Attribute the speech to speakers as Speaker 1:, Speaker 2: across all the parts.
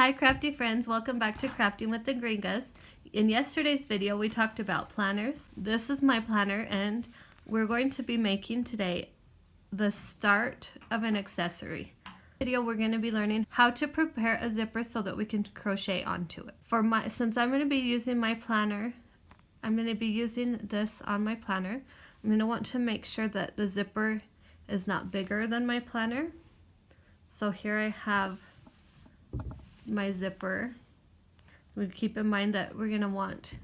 Speaker 1: Hi crafty friends, welcome back to Crafting with the Gringas. In yesterday's video we talked about planners. This is my planner and we're going to be making today the start of an accessory. In this video we're going to be learning how to prepare a zipper so that we can crochet onto it. Since I'm going to be using my planner, I'm going to be using this on my planner. I'm going to want to make sure that the zipper is not bigger than my planner. So here I have my zipper. We keep in mind that we're gonna want,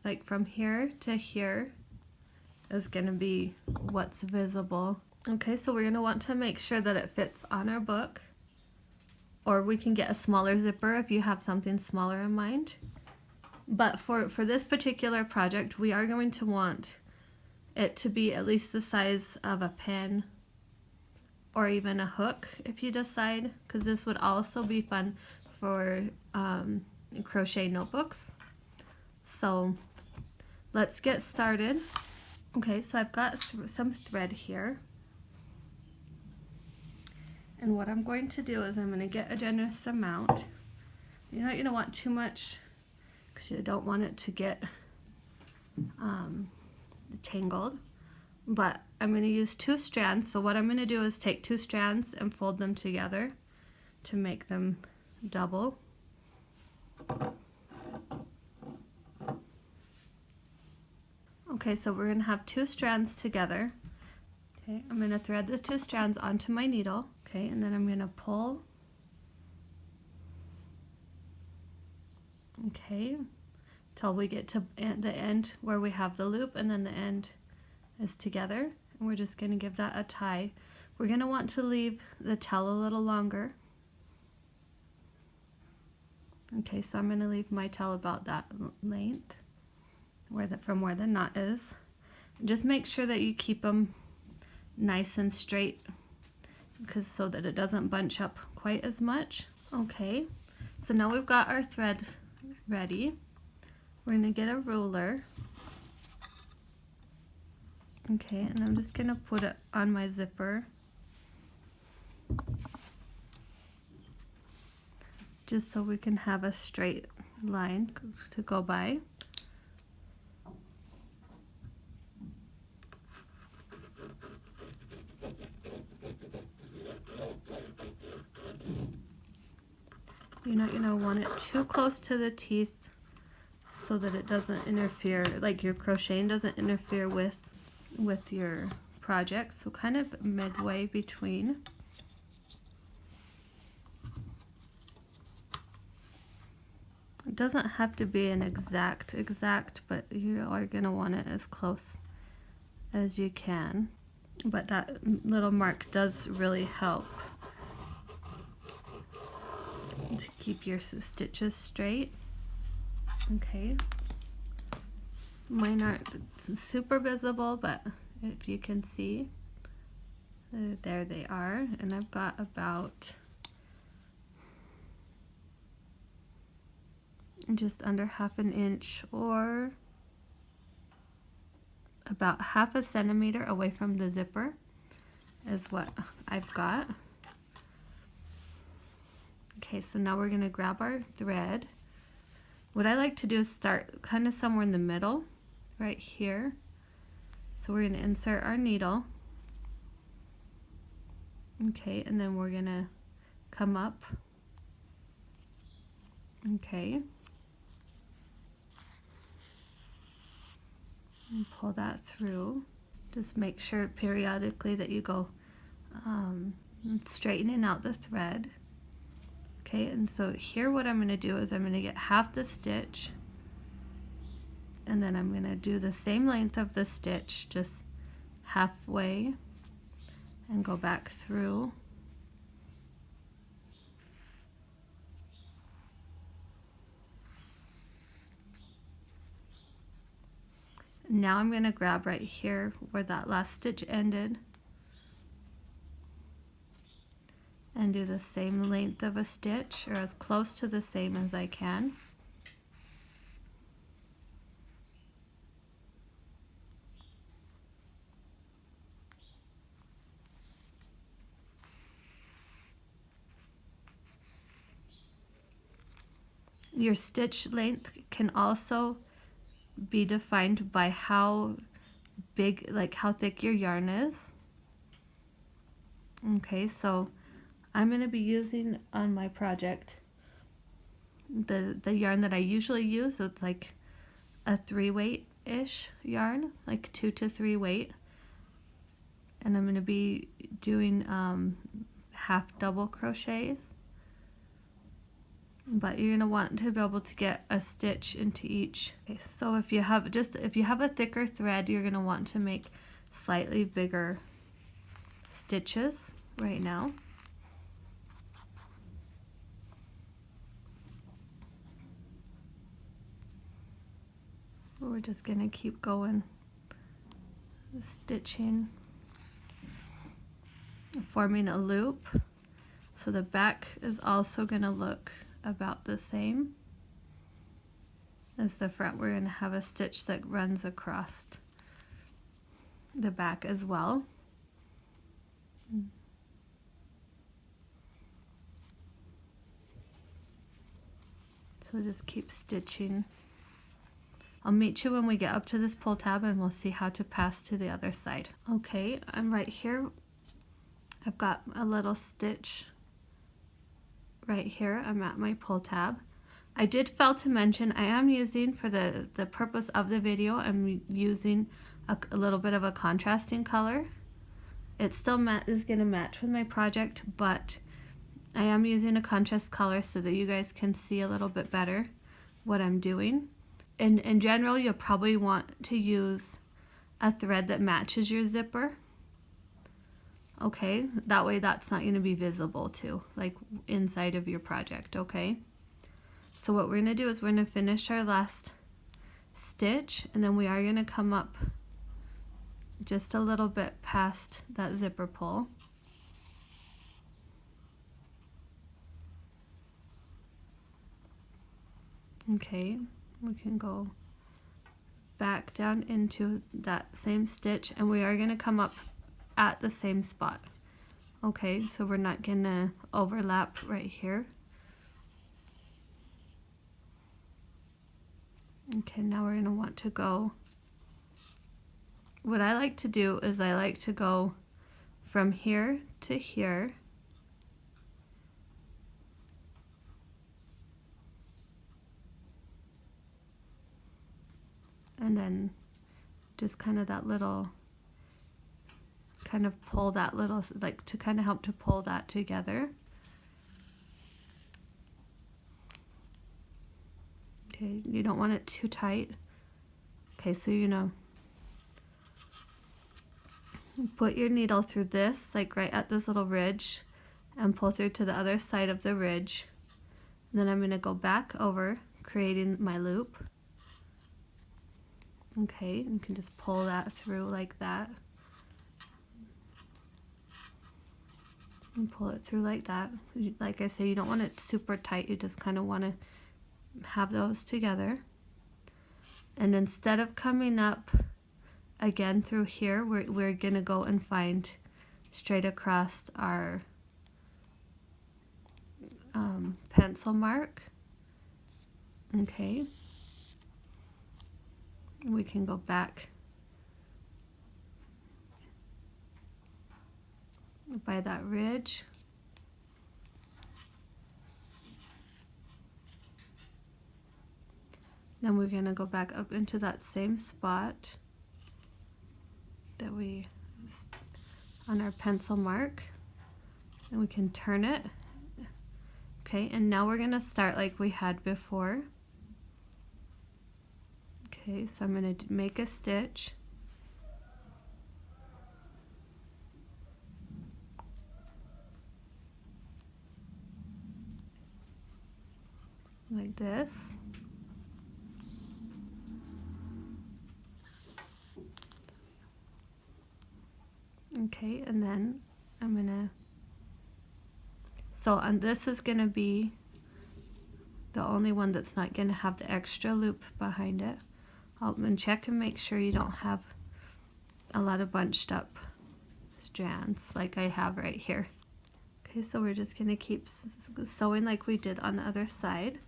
Speaker 1: like, from here to here is gonna be what's visible. Okay, so we're gonna want to make sure that it fits on our book, or we can get a smaller zipper if you have something smaller in mind. But for this particular project, we are going to want it to be at least the size of a pen or even a hook if you decide, because this would also be fun for crochet notebooks. So let's get started. Okay, so I've got some thread here, and what I'm going to do is I'm going to get a generous amount. You're not going to want too much because you don't want it to get tangled. But I'm going to use 2 strands, so what I'm going to do is take 2 strands and fold them together to make them double. Okay, so we're going to have 2 strands together. Okay, I'm going to thread the 2 strands onto my needle. Okay, and then I'm going to pull. Okay, till we get to the end where we have the loop, and then the end is together, and we're just going to give that a tie. We're going to want to leave the tail a little longer. Okay, so I'm going to leave my tail about that length from where the knot is. Just make sure that you keep them nice and straight, so that it doesn't bunch up quite as much. Okay, so now we've got our thread ready. We're going to get a ruler. Okay, and I'm just going to put it on my zipper, just so we can have a straight line to go by. You're not going to want it too close to the teeth so that it doesn't interfere, like your crocheting doesn't interfere with your project, so kind of midway between. It doesn't have to be an exact, but you are going to want it as close as you can. But that little mark does really help to keep your stitches straight. Okay. Mine aren't super visible, but if you can see, there they are. And I've got about just under 1/2 inch, or about 1/2 centimeter away from the zipper is what I've got. Okay, so now we're going to grab our thread. What I like to do is start kind of somewhere in the middle, right here. So we're going to insert our needle. Okay, and then we're going to come up. Okay. And pull that through. Just make sure periodically that you go straightening out the thread. Okay, and so here what I'm going to do is I'm going to get half the stitch, and then I'm going to do the same length of the stitch, just halfway, and go back through. Now I'm going to grab right here where that last stitch ended and do the same length of a stitch, or as close to the same as I can. Your stitch length can also be defined by how big, like how thick your yarn is. Okay, so I'm going to be using on my project the yarn that I usually use. So it's like a 3-weight-ish yarn, like 2 to 3 weight. And I'm going to be doing half double crochets. But you're going to want to be able to get a stitch into each. Okay, so if you have a thicker thread, you're going to want to make slightly bigger stitches right now. We're just going to keep going, stitching, forming a loop. So the back is also going to look about the same as the front. We're going to have a stitch that runs across the back as well. So just keep stitching. I'll meet you when we get up to this pull tab and we'll see how to pass to the other side. Okay, I'm right here. I've got a little stitch right here. I'm at my pull tab. I did fail to mention I am using, for the purpose of the video, I'm using a little bit of a contrasting color. It still is going to match with my project, but I am using a contrast color so that you guys can see a little bit better what I'm doing. In general, you'll probably want to use a thread that matches your zipper. Okay, that way that's not going to be visible too, like inside of your project, okay? So what we're going to do is we're going to finish our last stitch, and then we are going to come up just a little bit past that zipper pull. Okay, we can go back down into that same stitch, and we are going to come up at the same spot. Okay, so we're not going to overlap right here. Okay, now we're going to want to go, what I like to do is I like to go from here to here, and then just kind of that little, kind of pull that little, like to kind of help to pull that together. Okay, you don't want it too tight. Okay, so you know, put your needle through this, like right at this little ridge, and pull through to the other side of the ridge. And then I'm going to go back over, creating my loop. Okay, you can just pull that through like that. And pull it through like that. Like I say, you don't want it super tight, you just kind of want to have those together. And instead of coming up again through here, we're gonna go and find straight across our pencil mark. Okay, we can go back by that ridge. Then we're going to go back up into that same spot that we, on our pencil mark, and we can turn it. Okay, and now we're going to start like we had before. Okay, so I'm going to make a stitch. Like this. Okay, and then I'm gonna, so and this is gonna be the only one that's not gonna have the extra loop behind it. I'll check and make sure you don't have a lot of bunched up strands like I have right here. Okay, so we're just gonna keep sewing like we did on the other side.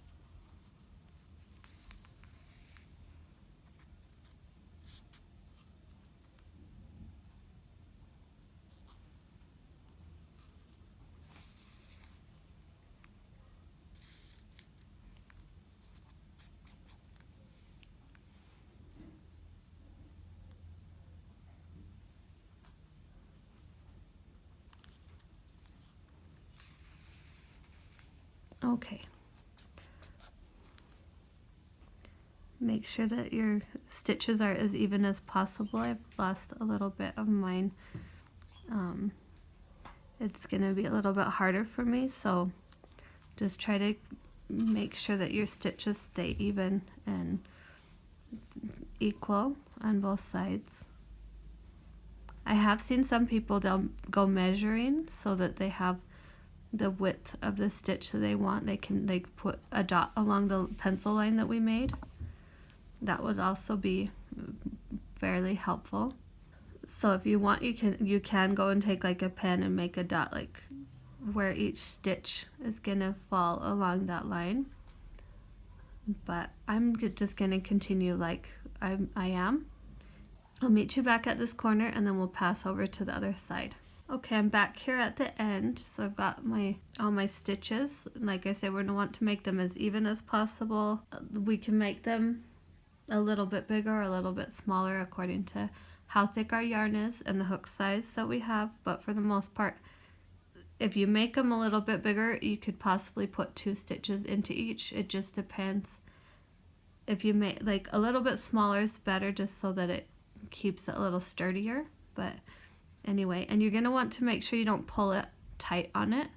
Speaker 1: Okay. Make sure that your stitches are as even as possible. I've lost a little bit of mine. It's going to be a little bit harder for me, so just try to make sure that your stitches stay even and equal on both sides. I have seen some people, they'll go measuring so that they have the width of the stitch that they want. They can put a dot along the pencil line that we made. That would also be fairly helpful. So if you want, you can go and take like a pen and make a dot like where each stitch is gonna fall along that line. But I'm just gonna continue like I am. I'll meet you back at this corner and then we'll pass over to the other side. Okay, I'm back here at the end, so I've got all my stitches. Like I said, we're gonna want to make them as even as possible. We can make them a little bit bigger or a little bit smaller according to how thick our yarn is and the hook size that we have, but for the most part, if you make them a little bit bigger, you could possibly put 2 stitches into each. It just depends. If you make like a little bit smaller is better, just so that it keeps it a little sturdier. But anyway, and you're gonna want to make sure you don't pull it tight on it.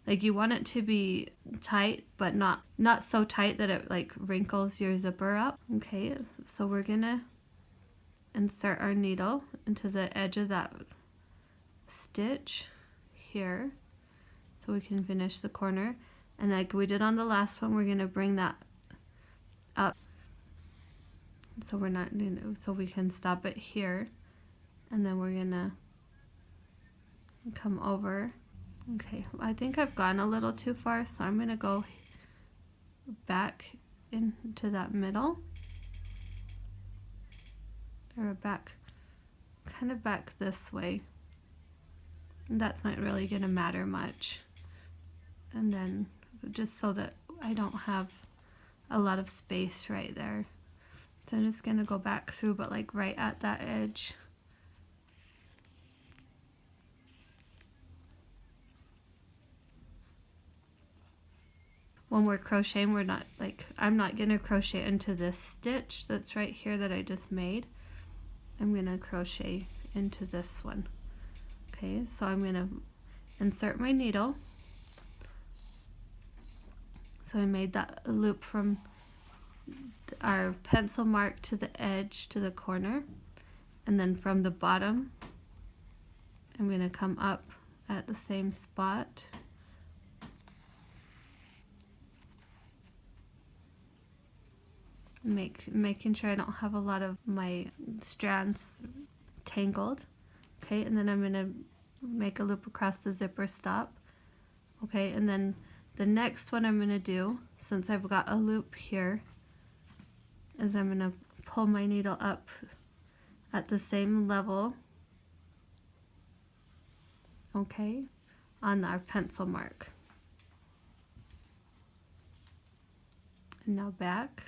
Speaker 1: Like you want it to be tight, but not so tight that it like wrinkles your zipper up. Okay, so we're gonna insert our needle into the edge of that stitch here so we can finish the corner. And like we did on the last one, we're gonna bring that up so we're not, so we can stop it here, and then we're gonna come over. Okay, I think I've gone a little too far, so I'm gonna go back into that middle, or back, kind of back this way. And that's not really gonna matter much. And then just so that I don't have a lot of space right there. So I'm just gonna go back through, but like right at that edge. When we're crocheting, we're not like, I'm not gonna crochet into this stitch that's right here that I just made. I'm gonna crochet into this one. Okay, so I'm gonna insert my needle. So I made that loop from our pencil mark to the edge to the corner, and then from the bottom I'm going to come up at the same spot, making sure I don't have a lot of my strands tangled. Okay, and then I'm going to make a loop across the zipper stop. Okay, and then the next one I'm going to do, since I've got a loop here, is I'm going to pull my needle up at the same level, okay, on our pencil mark. And now back.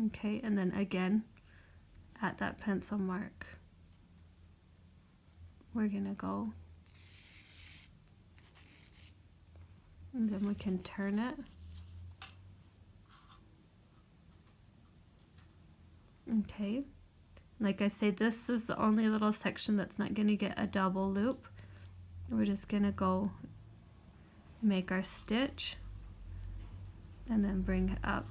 Speaker 1: Okay, and then again at that pencil mark, we're going to go, and then we can turn it. Okay, like I say, this is the only little section that's not going to get a double loop. We're just going to go make our stitch and then bring it up.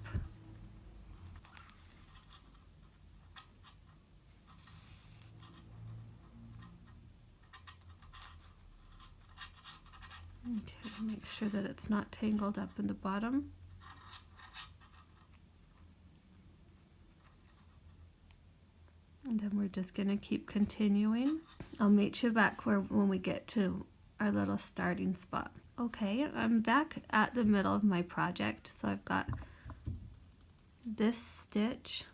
Speaker 1: Okay, make sure that it's not tangled up in the bottom. And then we're just going to keep continuing. I'll meet you back when we get to our little starting spot. Okay, I'm back at the middle of my project. So I've got this stitch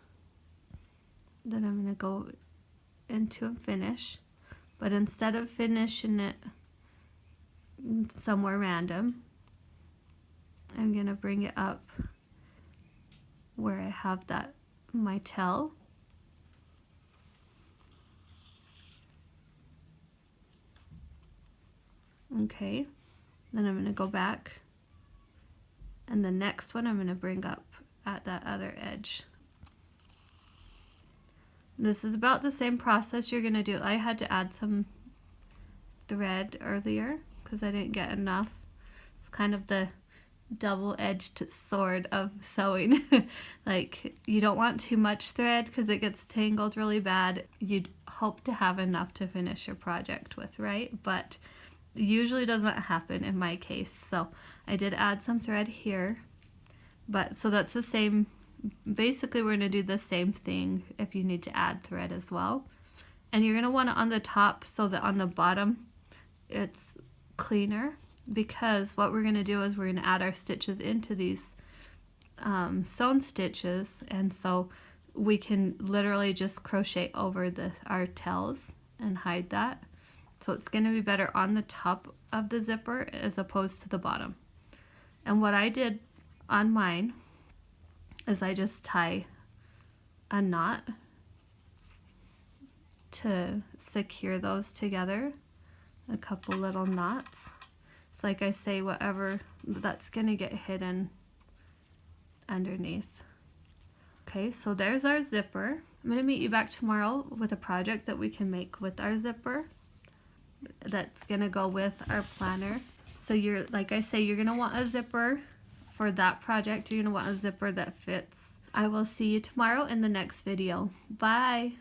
Speaker 1: that I'm going to go into and finish. But instead of finishing it somewhere random, I'm going to bring it up where I have that my tail. Okay, then I'm going to go back, and the next one I'm going to bring up at that other edge. This is about the same process you're going to do. I had to add some thread earlier because I didn't get enough. It's kind of the double-edged sword of sewing. Like, you don't want too much thread because it gets tangled really bad. You'd hope to have enough to finish your project with, right? But usually doesn't happen in my case. So I did add some thread here, but so that's the same. Basically, we're going to do the same thing if you need to add thread as well. And you're going to want it on the top so that on the bottom it's cleaner, because what we're going to do is we're going to add our stitches into these sewn stitches, and so we can literally just crochet over our tails and hide that. So it's going to be better on the top of the zipper as opposed to the bottom. And what I did on mine is I just tie a knot to secure those together, a couple little knots. It's like I say, whatever, that's going to get hidden underneath. Okay, so there's our zipper. I'm going to meet you back tomorrow with a project that we can make with our zipper that's going to go with our planner. So you're, like I say, you're going to want a zipper for that project. You're going to want a zipper that fits. I will see you tomorrow in the next video. Bye!